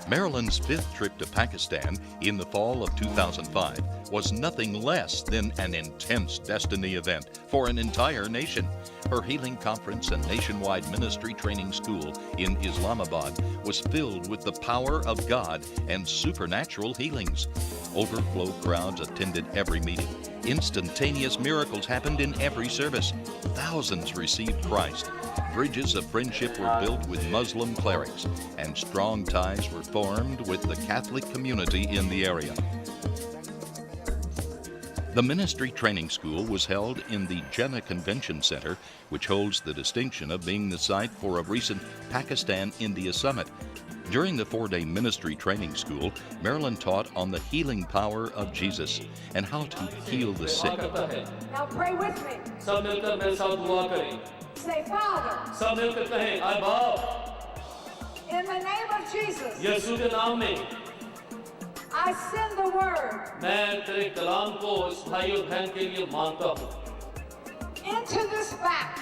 Marilyn's fifth trip to Pakistan in the fall of 2005 was nothing less than an intense destiny event for an entire nation. Her healing conference and nationwide ministry training school in Islamabad was filled with the power of God and supernatural healings. Overflow crowds attended every meeting. Instantaneous miracles happened in every service. Thousands received Christ. Bridges of friendship were built with Muslim clerics, and strong ties were formed with the Catholic community in the area. The ministry training school was held in the Jeddah Convention Center, which holds the distinction of being the site for a recent Pakistan-India summit. During the 4-day ministry training school, Marilyn taught on the healing power of Jesus and how to heal the sick. Now pray with me. Say, Father, in the name of Jesus, I send the word into this back.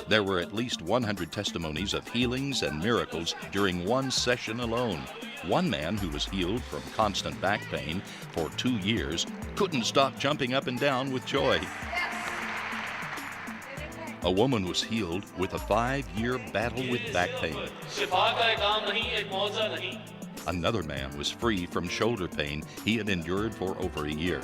There were at least 100 testimonies of healings and miracles during one session alone. One man who was healed from constant back pain for 2 years couldn't stop jumping up and down with joy. A woman was healed with a 5-year battle with back pain. Another man was free from shoulder pain he had endured for over a year.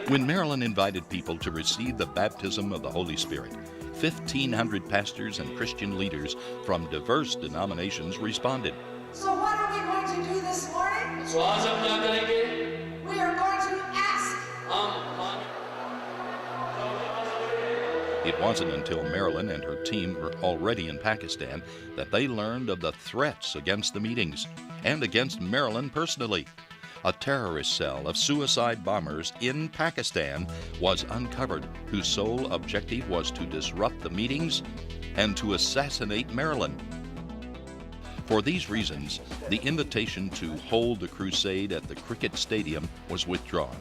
When Marilyn invited people to receive the baptism of the Holy Spirit, 1,500 pastors and Christian leaders from diverse denominations responded. So what are we going to do this morning? We are going to ask. It wasn't until Marilyn and her team were already in Pakistan that they learned of the threats against the meetings and against Marilyn personally. A terrorist cell of suicide bombers in Pakistan was uncovered, whose sole objective was to disrupt the meetings and to assassinate Marilyn. For these reasons, the invitation to hold the crusade at the cricket stadium was withdrawn.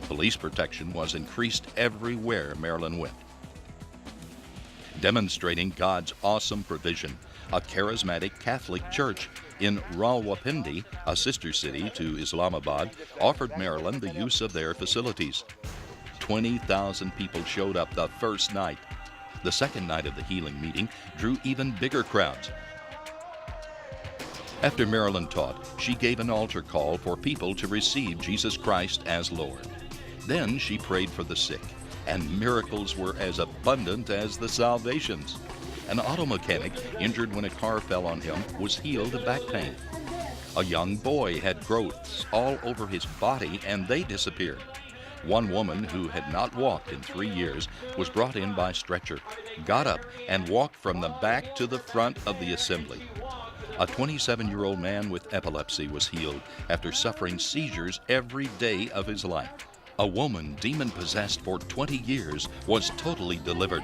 Police protection was increased everywhere Marilyn went. Demonstrating God's awesome provision, a charismatic Catholic church in Rawalpindi, a sister city to Islamabad, offered Marilyn the use of their facilities. 20,000 people showed up the first night. The second night of the healing meeting drew even bigger crowds. After Marilyn taught, she gave an altar call for people to receive Jesus Christ as Lord. Then she prayed for the sick, and miracles were as abundant as the salvations. An auto mechanic injured when a car fell on him was healed of back pain. A young boy had growths all over his body and they disappeared. One woman who had not walked in 3 years was brought in by stretcher, got up and walked from the back to the front of the assembly. A 27-year-old man with epilepsy was healed after suffering seizures every day of his life. A woman demon-possessed for 20 years was totally delivered.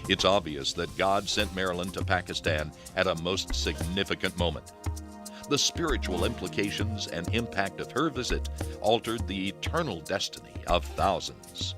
It's obvious that God sent Marilyn to Pakistan at a most significant moment. The spiritual implications and impact of her visit altered the eternal destiny of thousands.